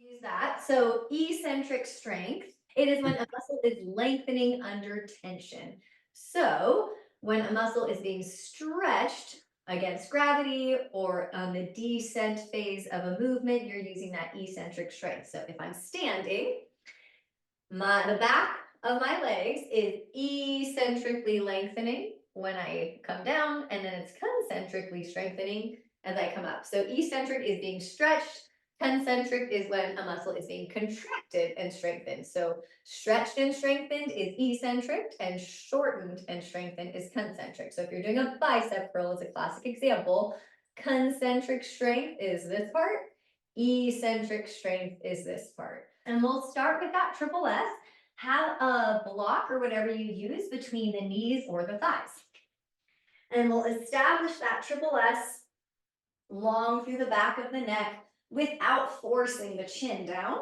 Use that. So eccentric strength, it is when a muscle is lengthening under tension. So when a muscle is being stretched against gravity or on the descent phase of a movement, you're using that eccentric strength. So if I'm standing, the back of my legs is eccentrically lengthening when I come down, and then it's concentrically strengthening as I come up. So eccentric is being stretched. Concentric is when a muscle is being contracted and strengthened. So stretched and strengthened is eccentric, and shortened and strengthened is concentric. So if you're doing a bicep curl, as a classic example, concentric strength is this part, eccentric strength is this part. And we'll start with that triple S. Have a block or whatever you use between the knees or the thighs. And we'll establish that triple S long through the back of the neck without forcing the chin down.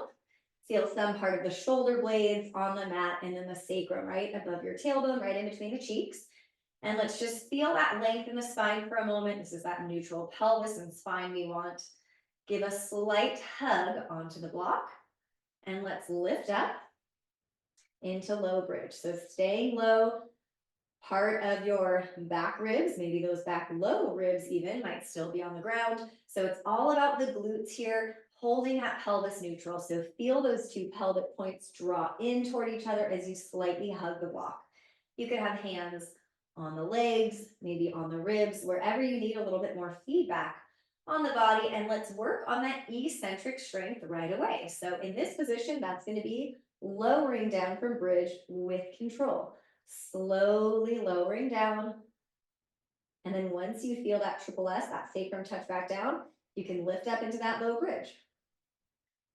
Feel some part of the shoulder blades on the mat and then the sacrum right above your tailbone, right in between the cheeks. And let's just feel that length in the spine for a moment. This is that neutral pelvis and spine we want. Give a slight hug onto the block. And let's lift up into low bridge. So staying low, part of your back ribs, maybe those back low ribs even might still be on the ground. So it's all about the glutes here, holding that pelvis neutral. So feel those two pelvic points draw in toward each other as you slightly hug the block. You could have hands on the legs, maybe on the ribs, wherever you need a little bit more feedback on the body. And let's work on that eccentric strength right away. So in this position, that's going to be lowering down from bridge with control, slowly lowering down. And then once you feel that triple S, that sacrum touch back down, you can lift up into that low bridge.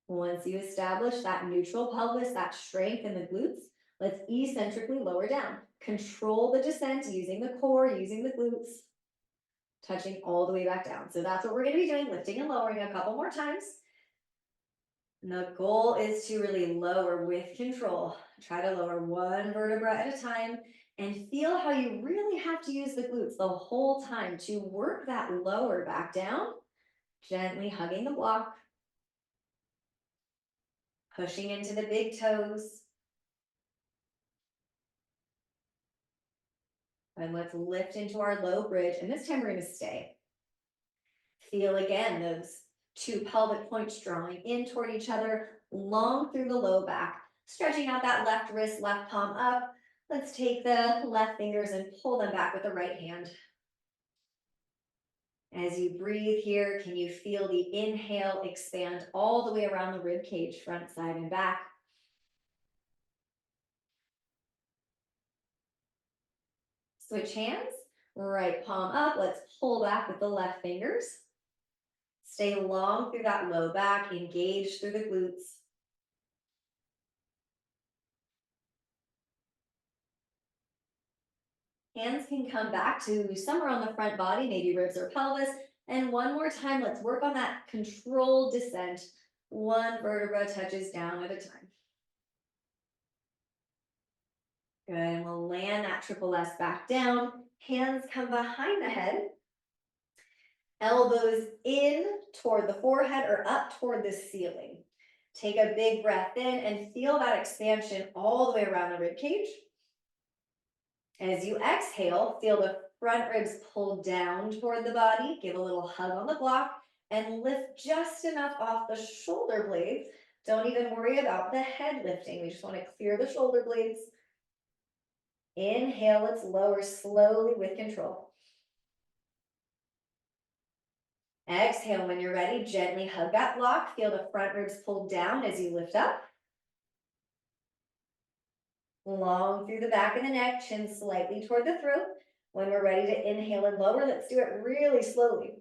Once you establish that neutral pelvis, that strength in the glutes, let's eccentrically lower down. Control the descent using the core, using the glutes, touching all the way back down. So that's what we're going to be doing, lifting and lowering a couple more times. And the goal is to really lower with control. Try to lower one vertebra at a time and feel how you really have to use the glutes the whole time to work that lower back down, gently hugging the block, pushing into the big toes. And let's lift into our low bridge. And this time we're going to stay. Feel again those two pelvic points drawing in toward each other, long through the low back, stretching out that left wrist, left palm up. Let's take the left fingers and pull them back with the right hand. As you breathe here, can you feel the inhale expand all the way around the rib cage, front, side, and back? Switch hands, right palm up. Let's pull back with the left fingers. Stay long through that low back, engage through the glutes. Hands can come back to somewhere on the front body, maybe ribs or pelvis. And one more time, let's work on that controlled descent. One vertebra touches down at a time. Good, and we'll land that triple S back down. Hands come behind the head. Elbows in toward the forehead or up toward the ceiling. Take a big breath in and feel that expansion all the way around the rib cage. As you exhale, feel the front ribs pull down toward the body. Give a little hug on the block and lift just enough off the shoulder blades. Don't even worry about the head lifting. We just want to clear the shoulder blades. Inhale, let's lower slowly with control. Exhale, when you're ready, gently hug that block. Feel the front ribs pull down as you lift up. Long through the back of the neck, chin slightly toward the throat. When we're ready to inhale and lower, let's do it really slowly.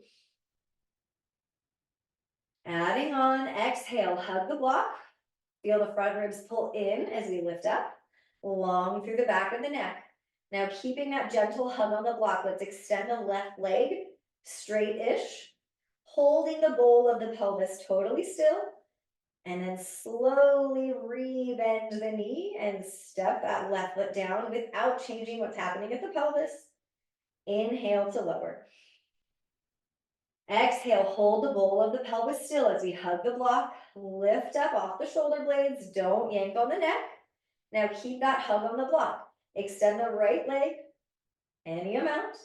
Adding on, exhale, hug the block. Feel the front ribs pull in as we lift up, long through the back of the neck. Now keeping that gentle hug on the block, let's extend the left leg straight-ish, holding the bowl of the pelvis totally still, and then slowly re-bend the knee and step that left foot down without changing what's happening at the pelvis. Inhale to lower. Exhale, hold the bowl of the pelvis still as we hug the block, lift up off the shoulder blades, don't yank on the neck. Now keep that hug on the block. Extend the right leg, any amount.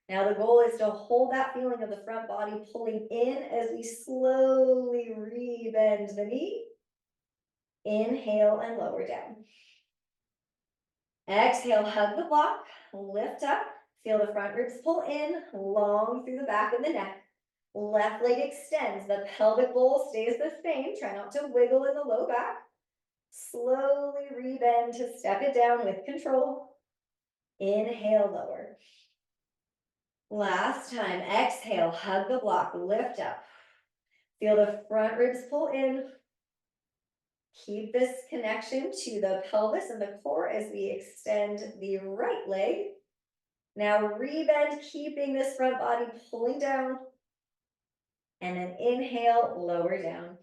Now the goal is to hold that feeling of the front body pulling in as we slowly re-bend the knee. Inhale and lower down. Exhale, hug the block, lift up, feel the front ribs pull in, long through the back of the neck. Left leg extends, the pelvic bowl stays the same. Try not to wiggle in the low back. Slowly rebend to step it down with control. Inhale, lower. Last time, exhale, hug the block, lift up. Feel the front ribs pull in. Keep this connection to the pelvis and the core as we extend the right leg. Now rebend, keeping this front body pulling down. And then inhale, lower down.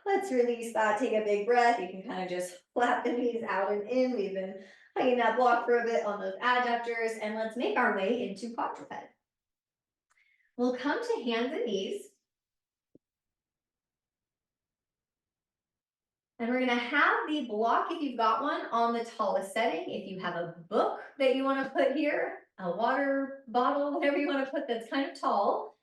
Let's release that, take a big breath. You can kind of just flap the knees out and in. We've been hugging that block for a bit on those adductors, and let's make our way into quadruped. We'll come to hands and knees. And we're gonna have the block, if you've got one, on the tallest setting. If you have a book that you wanna put here, a water bottle, whatever you wanna put that's kind of tall,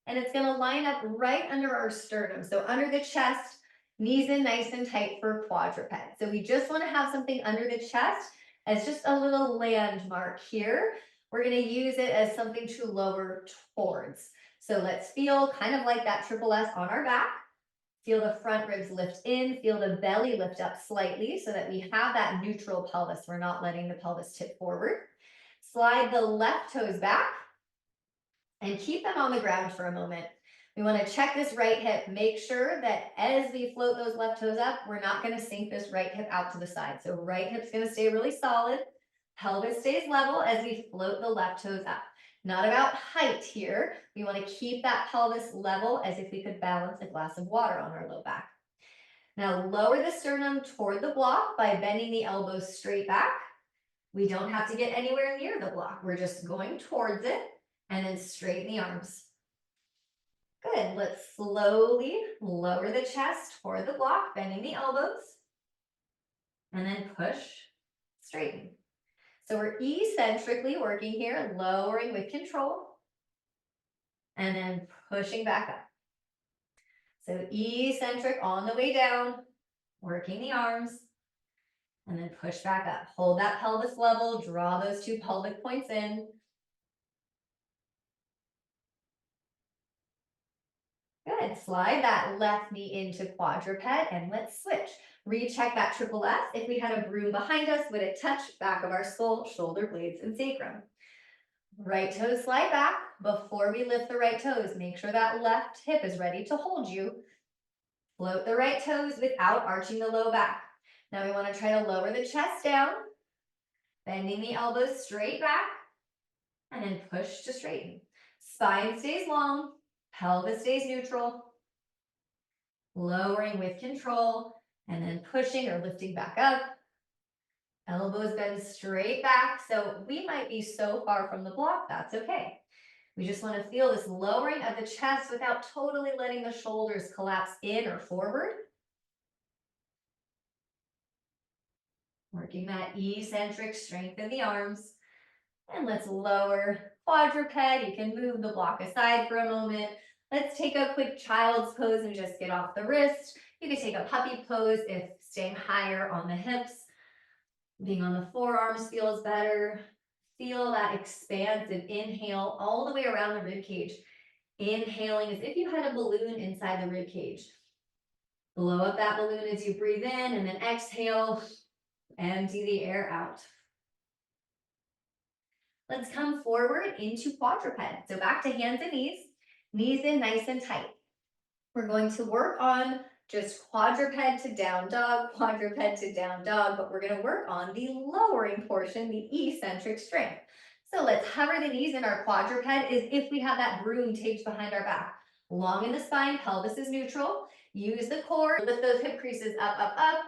and it's gonna line up right under our sternum. So under the chest, knees in nice and tight for quadruped. So we just wanna have something under the chest as just a little landmark here. We're gonna use it as something to lower towards. So let's feel kind of like that triple S on our back. Feel the front ribs lift in, feel the belly lift up slightly so that we have that neutral pelvis. We're not letting the pelvis tip forward. Slide the left toes back and keep them on the ground for a moment. We want to check this right hip. Make sure that as we float those left toes up, we're not going to sink this right hip out to the side. So right hip's going to stay really solid. Pelvis stays level as we float the left toes up. Not about height here. We want to keep that pelvis level as if we could balance a glass of water on our low back. Now lower the sternum toward the block by bending the elbows straight back. We don't have to get anywhere near the block. We're just going towards it and then straighten the arms. Good. Let's slowly lower the chest toward the block, bending the elbows, and then push, straighten. So we're eccentrically working here, lowering with control, and then pushing back up. So eccentric on the way down, working the arms, and then push back up. Hold that pelvis level, draw those two pelvic points in. Good. Slide that left knee into quadruped, and let's switch. Recheck that triple S. If we had a broom behind us, would it touch back of our skull, shoulder blades, and sacrum? Right toes slide back. Before we lift the right toes, make sure that left hip is ready to hold you. Float the right toes without arching the low back. Now we want to try to lower the chest down, bending the elbows straight back, and then push to straighten. Spine stays long, pelvis stays neutral. Lowering with control, and then pushing or lifting back up. Elbows bend straight back. So we might be so far from the block, that's okay. We just want to feel this lowering of the chest without totally letting the shoulders collapse in or forward. Working that eccentric strength in the arms. And let's lower quadruped. You can move the block aside for a moment. Let's take a quick child's pose and just get off the wrist. You can take a puppy pose if staying higher on the hips. Being on the forearms feels better. Feel that expansive inhale all the way around the rib cage. Inhaling as if you had a balloon inside the rib cage. Blow up that balloon as you breathe in, and then exhale, empty the air out. Let's come forward into quadruped. So back to hands and knees in nice and tight. We're going to work on just quadruped to down dog, quadruped to down dog, but we're going to work on the lowering portion, the eccentric strength. So let's hover the knees in our quadruped as if we have that broom taped behind our back. Long in the spine, pelvis is neutral. Use the core, lift those hip creases up, up, up.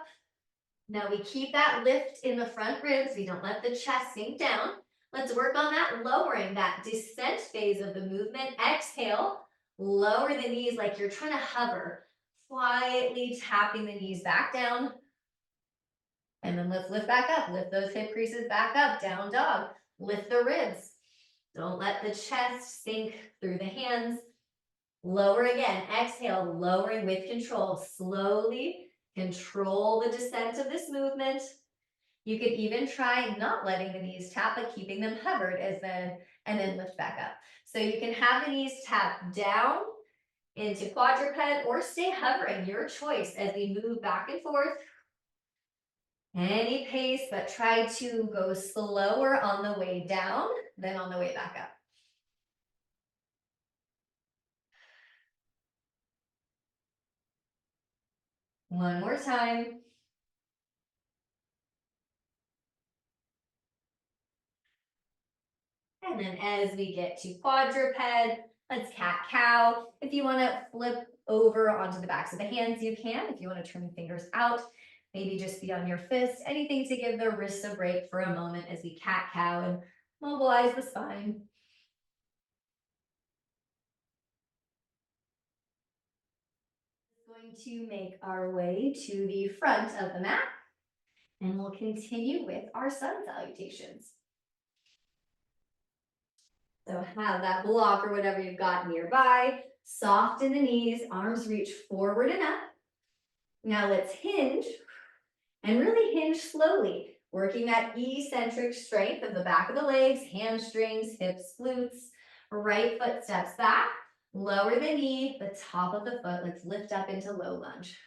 Now we keep that lift in the front ribs. We don't let the chest sink down. Let's work on that, lowering that descent phase of the movement. Exhale, lower the knees like you're trying to hover, quietly tapping the knees back down. And then let's lift back up, lift those hip creases back up, down dog, lift the ribs. Don't let the chest sink through the hands. Lower again, exhale, lowering with control. Slowly control the descent of this movement. You could even try not letting the knees tap, but keeping them hovered and then lift back up. So you can have the knees tap down into quadruped or stay hovering, your choice as we move back and forth. Any pace, but try to go slower on the way down than on the way back up. One more time. And then as we get to quadruped, let's cat-cow. If you want to flip over onto the backs of the hands, you can. If you want to turn the fingers out, maybe just be on your fists. Anything to give the wrists a break for a moment as we cat-cow and mobilize the spine. Going to make our way to the front of the mat, and we'll continue with our sun salutations. So have that block or whatever you've got nearby, soften the knees, arms reach forward and up. Now let's hinge and really hinge slowly, working that eccentric strength of the back of the legs, hamstrings, hips, glutes. Right foot steps back, lower the knee, the top of the foot. Let's lift up into low lunge.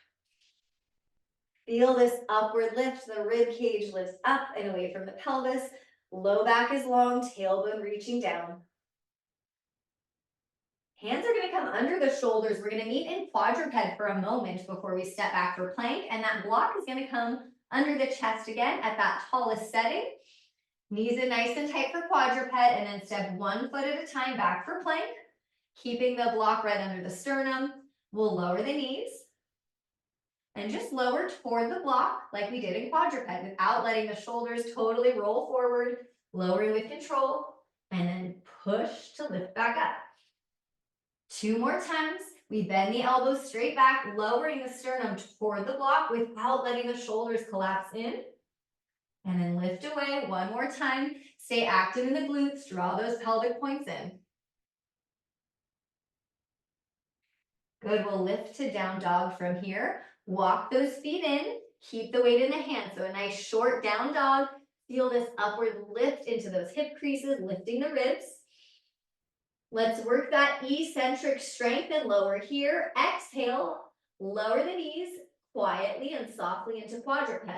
Feel this upward lift. The rib cage lifts up and away from the pelvis. Low back is long, tailbone reaching down. Hands are going to come under the shoulders. We're going to meet in quadruped for a moment before we step back for plank. And that block is going to come under the chest again at that tallest setting. Knees in nice and tight for quadruped, and then step 1 foot at a time back for plank. Keeping the block right under the sternum. We'll lower the knees. And just lower toward the block like we did in quadruped without letting the shoulders totally roll forward. Lowering with control. And then push to lift back up. 2 more times. We bend the elbows straight back, lowering the sternum toward the block without letting the shoulders collapse in. And then lift away 1 more time. Stay active in the glutes, draw those pelvic points in. Good, we'll lift to down dog from here. Walk those feet in, keep the weight in the hands. So a nice short down dog. Feel this upward lift into those hip creases, lifting the ribs. Let's work that eccentric strength and lower here. Exhale, lower the knees quietly and softly into quadruped.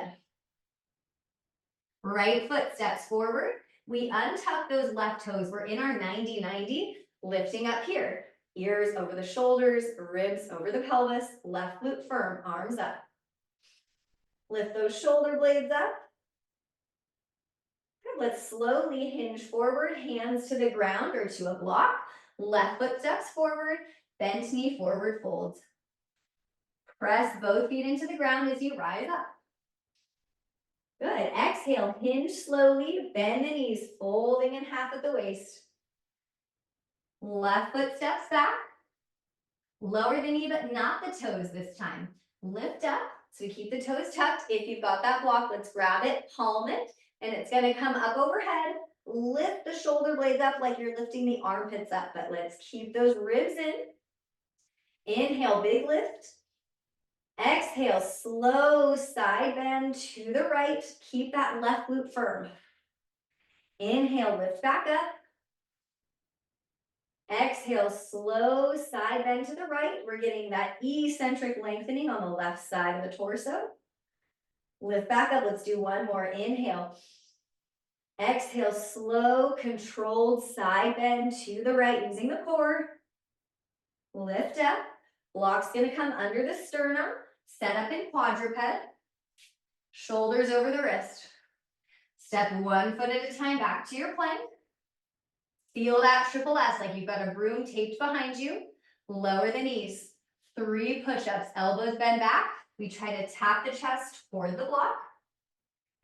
Right foot steps forward. We untuck those left toes. We're in our 90-90, lifting up here. Ears over the shoulders, ribs over the pelvis, left glute firm, arms up. Lift those shoulder blades up. Let's slowly hinge forward, hands to the ground or to a block. Left foot steps forward, bent knee forward folds. Press both feet into the ground as you rise up. Good. Exhale, hinge slowly, bend the knees, folding in half at the waist. Left foot steps back. Lower the knee, but not the toes this time. Lift up, so we keep the toes tucked. If you've got that block, let's grab it, palm it, and it's going to come up overhead. Lift the shoulder blades up like you're lifting the armpits up, but let's keep those ribs in. Inhale, big lift. Exhale, slow side bend to the right. Keep that left glute firm. Inhale, lift back up. Exhale, slow side bend to the right. We're getting that eccentric lengthening on the left side of the torso. Lift back up. Let's do 1 more. Inhale. Exhale, slow, controlled side bend to the right using the core. Lift up. Block's going to come under the sternum. Set up in quadruped. Shoulders over the wrist. Step 1 foot at a time back to your plank. Feel that triple S like you've got a broom taped behind you. Lower the knees. 3 push-ups. Elbows bend back. We try to tap the chest toward the block.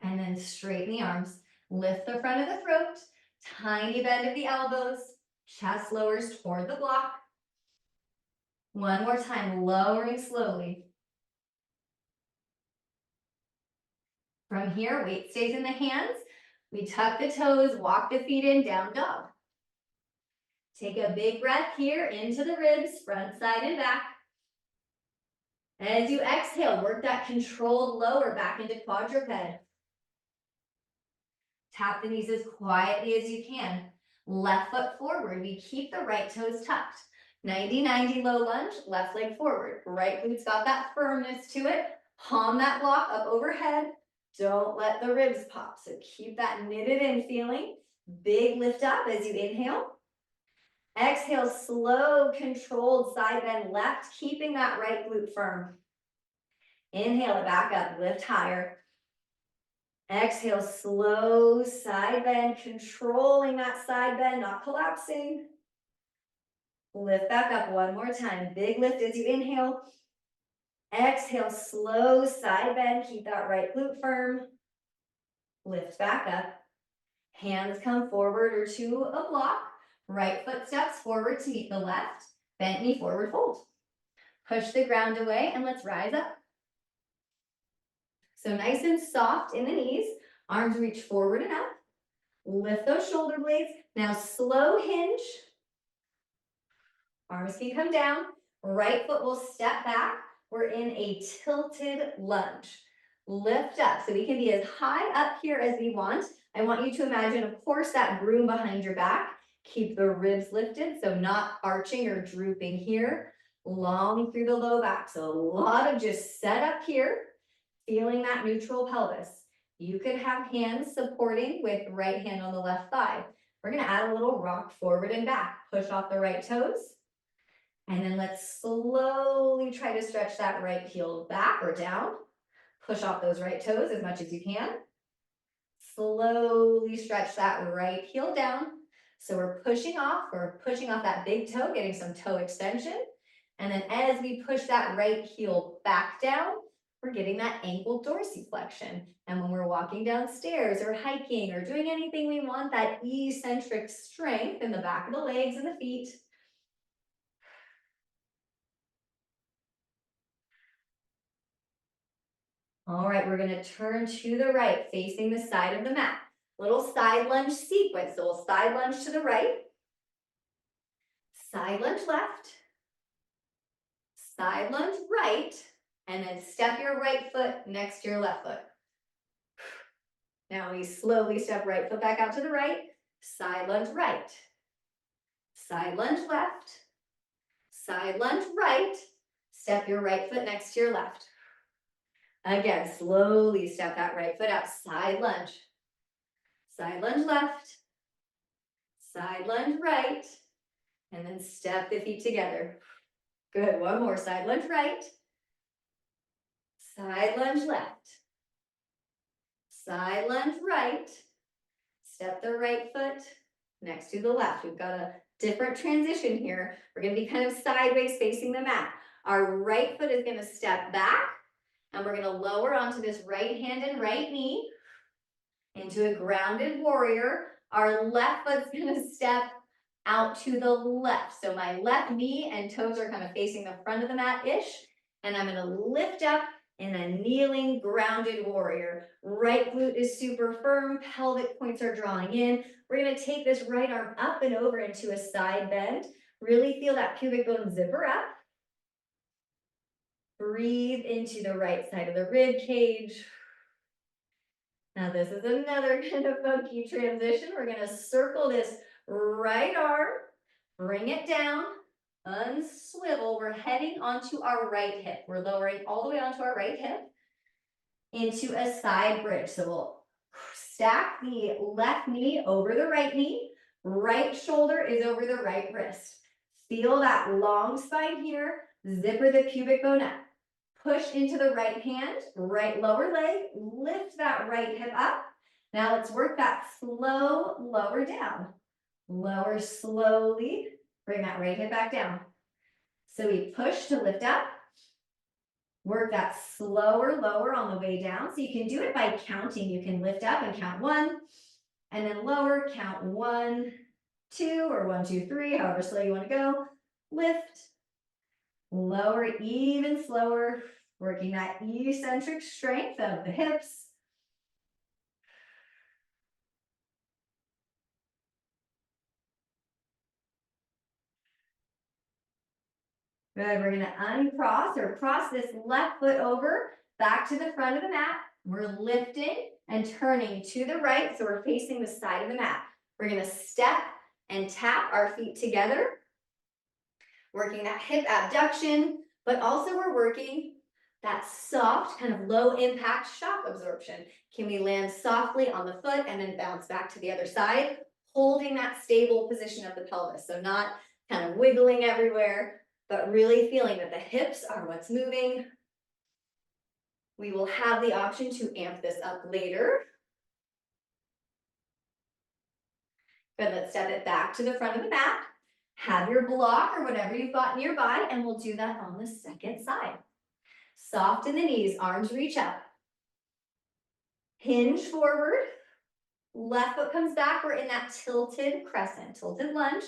And then straighten the arms. Lift the front of the throat. Tiny bend of the elbows, chest lowers toward the block. One more time, lowering slowly. From here, weight stays in the hands. We tuck the toes, walk the feet in, down dog. Take a big breath here into the ribs, front, side, and back. As you exhale, work that controlled lower back into quadruped. Tap the knees as quietly as you can. Left foot forward. We keep the right toes tucked. 90-90 low lunge, left leg forward. Right glute's got that firmness to it. Palm that block up overhead. Don't let the ribs pop. So keep that knitted in feeling. Big lift up as you inhale. Exhale, slow, controlled side bend left, keeping that right glute firm. Inhale it back up, lift higher. Exhale, slow side bend, controlling that side bend, not collapsing. Lift back up one more time. Big lift as you inhale. Exhale, slow side bend, keep that right glute firm. Lift back up. Hands come forward or to a block. Right foot steps forward to meet the left. Bent knee forward, fold. Push the ground away and let's rise up. So nice and soft in the knees. Arms reach forward and up. Lift those shoulder blades. Now slow hinge. Arms can come down. Right foot will step back. We're in a tilted lunge. Lift up. So we can be as high up here as we want. I want you to imagine, of course, that broom behind your back. Keep the ribs lifted, so not arching or drooping here. Long through the low back. So a lot of just set up here, feeling that neutral pelvis. You could have hands supporting with right hand on the left thigh. We're going to add a little rock forward and back. Push off the right toes. And then let's slowly try to stretch that right heel back or down. Push off those right toes as much as you can. Slowly stretch that right heel down. So we're pushing off that big toe, getting some toe extension. And then as we push that right heel back down, we're getting that ankle dorsiflexion. And when we're walking downstairs or hiking or doing anything, we want that eccentric strength in the back of the legs and the feet. All right, we're going to turn to the right, facing the side of the mat. Little side lunge sequence. So we'll side lunge to the right, side lunge left, side lunge right, and then step your right foot next to your left foot. Now we slowly step right foot back out to the right, side lunge right, side lunge left, side lunge right, step your right foot next to your left. Again, slowly step that right foot out, side lunge left, side lunge right, and then step the feet together. Good, one more, side lunge right, side lunge left, side lunge right, step the right foot next to the left. We've got a different transition here. We're going to be kind of sideways facing the mat. Our right foot is going to step back, and we're going to lower onto this right hand and right knee into a grounded warrior. Our left foot's going to step out to the left. So my left knee and toes are kind of facing the front of the mat-ish. And I'm going to lift up in a kneeling, grounded warrior. Right glute is super firm. Pelvic points are drawing in. We're going to take this right arm up and over into a side bend. Really feel that pubic bone zipper up. Breathe into the right side of the rib cage. Now this is another kind of funky transition. We're going to circle this right arm, bring it down, unswivel. We're heading onto our right hip. We're lowering all the way onto our right hip into a side bridge. So we'll stack the left knee over the right knee. Right shoulder is over the right wrist. Feel that long spine here. Zipper the pubic bone up. Push into the right hand, right lower leg, lift that right hip up. Now let's work that slow lower down. Lower slowly, bring that right hip back down. So we push to lift up. Work that slower lower on the way down. So you can do it by counting. You can lift up and count 1, and then lower, count 1, 2, or 1, 2, 3, however slow you want to go. Lift, lower, even slower, working that eccentric strength of the hips. Good, we're gonna uncross or cross this left foot over, back to the front of the mat. We're lifting and turning to the right, so we're facing the side of the mat. We're gonna step and tap our feet together, working that hip abduction, but also we're working that soft, kind of low impact shock absorption. Can we land softly on the foot and then bounce back to the other side, holding that stable position of the pelvis. So not kind of wiggling everywhere, but really feeling that the hips are what's moving. We will have the option to amp this up later. Good, let's step it back to the front of the mat. Have your block or whatever you've got nearby, and we'll do that on the second side. Soft in the knees, arms reach up. Hinge forward. Left foot comes back. We're in that tilted crescent, tilted lunge.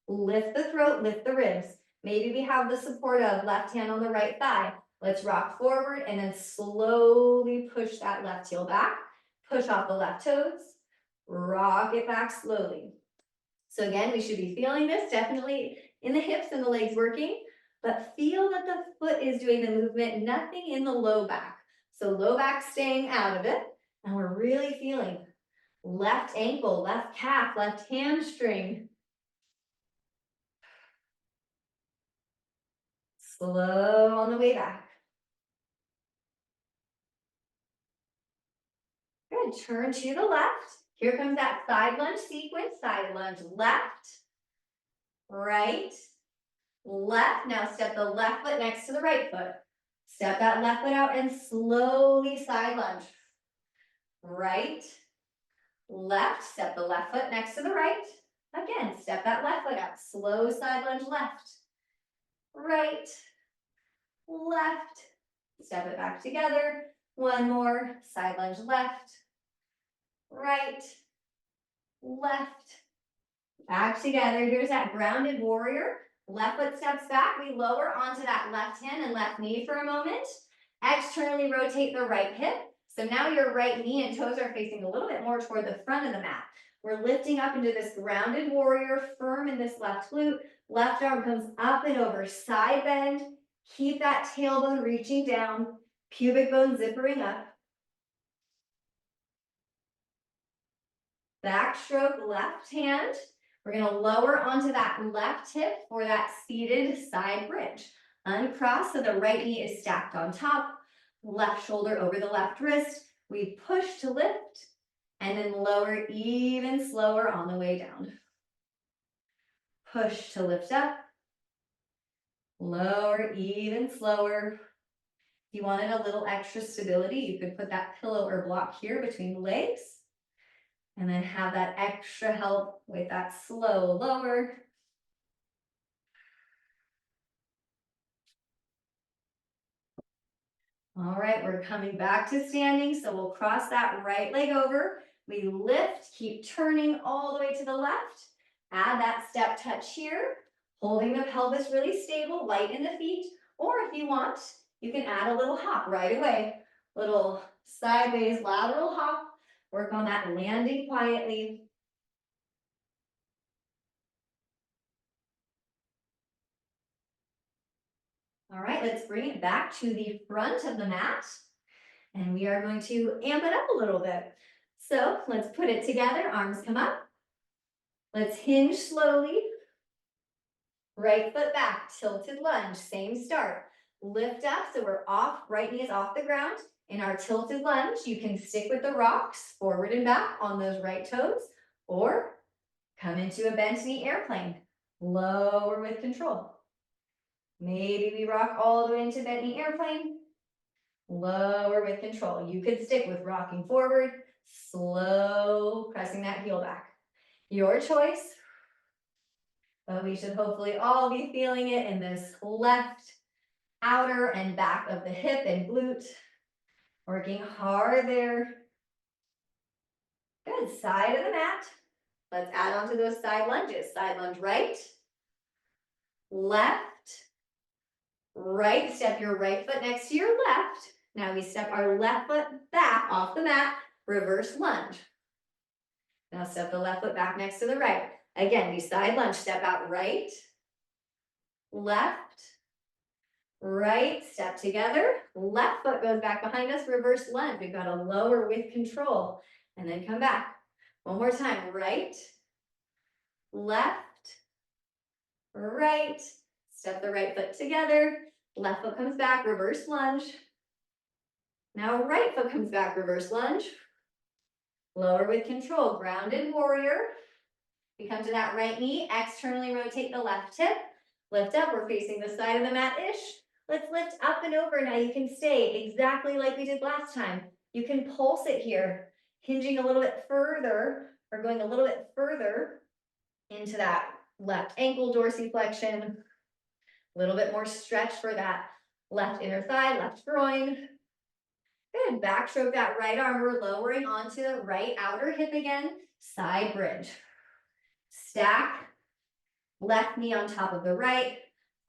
Lift the throat, lift the ribs. Maybe we have the support of left hand on the right thigh. Let's rock forward and then slowly push that left heel back. Push off the left toes. Rock it back slowly. So again, we should be feeling this definitely in the hips and the legs working, but feel that the foot is doing the movement, nothing in the low back. So low back staying out of it. And we're really feeling left ankle, left calf, left hamstring. Slow on the way back. Good, turn to the left. Here comes that side lunge sequence, side lunge left, right, left. Now step the left foot next to the right foot. Step that left foot out and slowly side lunge. Right, left, step the left foot next to the right. Again, step that left foot out, slow side lunge left, right, left, step it back together. One more, side lunge left, right, left, back together. Here's that grounded warrior. Left foot steps back. We lower onto that left hand and left knee for a moment. Externally rotate the right hip. So now your right knee and toes are facing a little bit more toward the front of the mat. We're lifting up into this grounded warrior, firm in this left glute. Left arm comes up and over, side bend. Keep that tailbone reaching down, pubic bone zippering up. Backstroke left hand. We're going to lower onto that left hip for that seated side bridge. Uncross so the right knee is stacked on top. Left shoulder over the left wrist. We push to lift and then lower even slower on the way down. Push to lift up. Lower even slower. If you wanted a little extra stability, you could put that pillow or block here between the legs. And then have that extra help with that slow lower. All right, we're coming back to standing. So we'll cross that right leg over. We lift, keep turning all the way to the left. Add that step touch here, holding the pelvis really stable, light in the feet. Or if you want, you can add a little hop right away. Little sideways lateral hop. Work on that landing quietly. All right, let's bring it back to the front of the mat. And we are going to amp it up a little bit. So let's put it together, arms come up. Let's hinge slowly. Right foot back, tilted lunge, same start. Lift up, so we're off, right knee is off the ground. In our tilted lunge, you can stick with the rocks, forward and back on those right toes, or come into a bent knee airplane, lower with control. Maybe we rock all the way into bent knee airplane, lower with control. You could stick with rocking forward, slow, pressing that heel back. Your choice, but we should hopefully all be feeling it in this left outer and back of the hip and glute. Working hard there. Good, side of the mat. Let's add on to those side lunges. Side lunge right, left, right. Step your right foot next to your left. Now we step our left foot back off the mat, reverse lunge. Now step the left foot back next to the right. Again, we side lunge, step out right, left, right, step together. Left foot goes back behind us, reverse lunge. We've got to lower with control and then come back. One more time, right, left, right, step the right foot together. Left foot comes back, reverse lunge. Now right foot comes back, reverse lunge. Lower with control, grounded warrior. We come to that right knee, externally rotate the left hip. Lift up, we're facing the side of the mat-ish. Let's lift up and over. Now you can stay exactly like we did last time. You can pulse it here, hinging a little bit further or going a little bit further into that left ankle dorsiflexion. A little bit more stretch for that left inner thigh, left groin. Good, backstroke that right arm. We're lowering onto the right outer hip again. Side bridge. Stack, left knee on top of the right.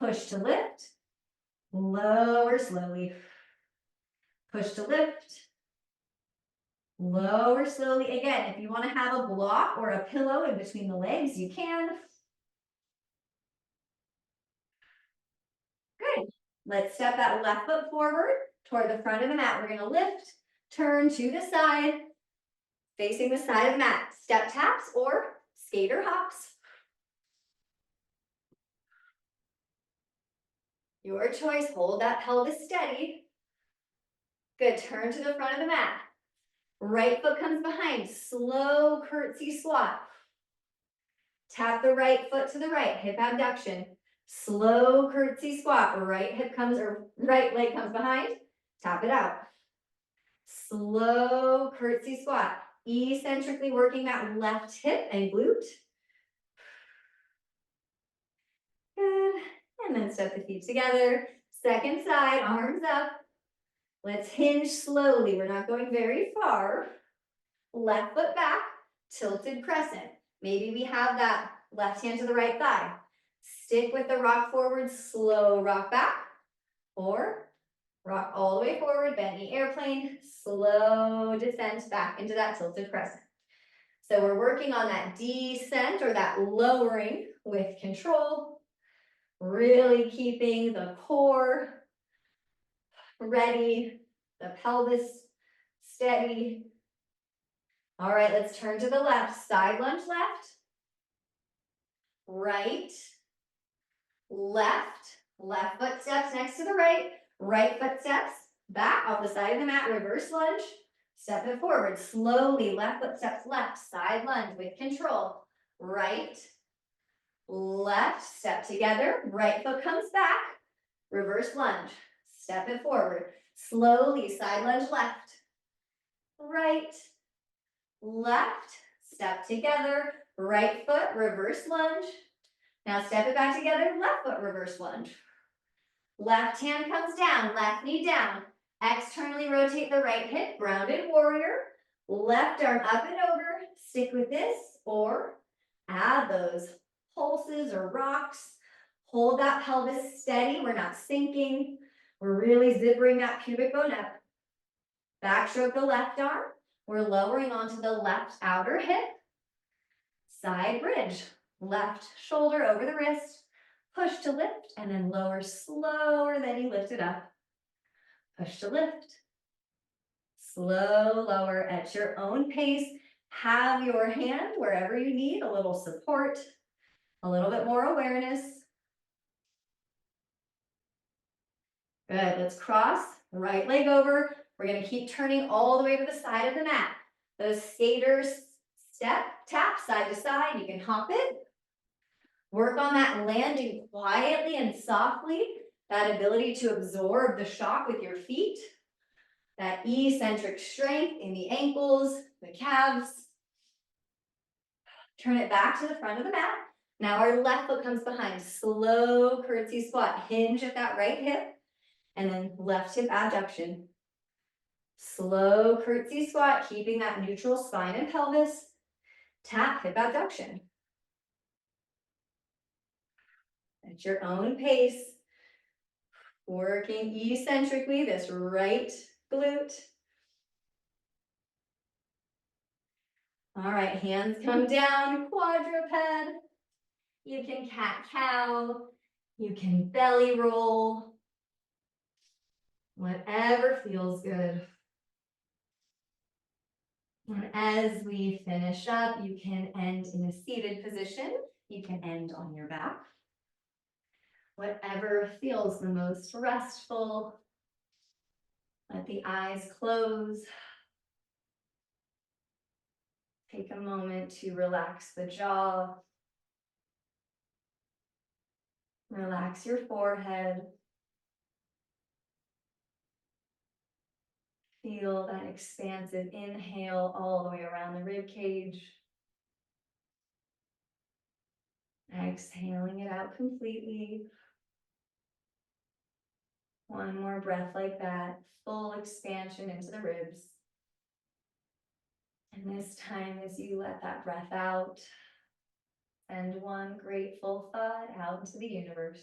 Push to lift. Lower slowly. Push to lift. Lower slowly. Again, if you want to have a block or a pillow in between the legs, you can. Good. Let's step that left foot forward toward the front of the mat. We're going to lift, turn to the side, facing the side of the mat. Step taps or skater hops. Your choice. Hold that pelvis steady. Good. Turn to the front of the mat. Right foot comes behind. Slow curtsy squat. Tap the right foot to the right. Hip abduction. Slow curtsy squat. Right hip comes or right leg comes behind. Tap it out. Slow curtsy squat. Eccentrically working that left hip and glute. Good. And then step the feet together. Second side, arms up. Let's hinge slowly. We're not going very far. Left foot back, tilted crescent. Maybe we have that left hand to the right thigh. Stick with the rock forward, slow rock back, or rock all the way forward, bend the airplane, slow descent back into that tilted crescent. So we're working on that descent or that lowering with control, really keeping the core ready, the pelvis steady. All right, let's turn to the left. Side lunge left, right, left, left foot steps next to the right, right foot steps back off the side of the mat, reverse lunge, step it forward, slowly, left foot steps left, side lunge with control, right, left, step together, right foot comes back, reverse lunge, step it forward, slowly, side lunge left, right, left, step together, right foot, reverse lunge. Now step it back together, left foot, reverse lunge. Left hand comes down, left knee down. Externally rotate the right hip, grounded warrior. Left arm up and over, stick with this, or add those pulses or rocks. Hold that pelvis steady, we're not sinking. We're really zippering that pubic bone up. Backstroke the left arm. We're lowering onto the left outer hip. Side bridge. Left shoulder over the wrist. Push to lift and then lower slower than you lift it up. Push to lift. Slow lower at your own pace. Have your hand wherever you need, a little support, a little bit more awareness. Good, let's cross, right leg over. We're gonna keep turning all the way to the side of the mat. Those skaters step, tap side to side. You can hop it. Work on that landing quietly and softly. That ability to absorb the shock with your feet. That eccentric strength in the ankles, the calves. Turn it back to the front of the mat. Now our left foot comes behind. Slow curtsy squat. Hinge at that right hip. And then left hip abduction. Slow curtsy squat, keeping that neutral spine and pelvis. Tap hip abduction. At your own pace, working eccentrically this right glute. All right, hands come down, quadruped. You can cat-cow. You can belly roll. Whatever feels good. And as we finish up, you can end in a seated position. You can end on your back. Whatever feels the most restful. Let the eyes close. Take a moment to relax the jaw. Relax your forehead. Feel that expansive inhale all the way around the rib cage. Exhaling it out completely. One more breath like that. Full expansion into the ribs. And this time, as you let that breath out, send one grateful thought out into the universe.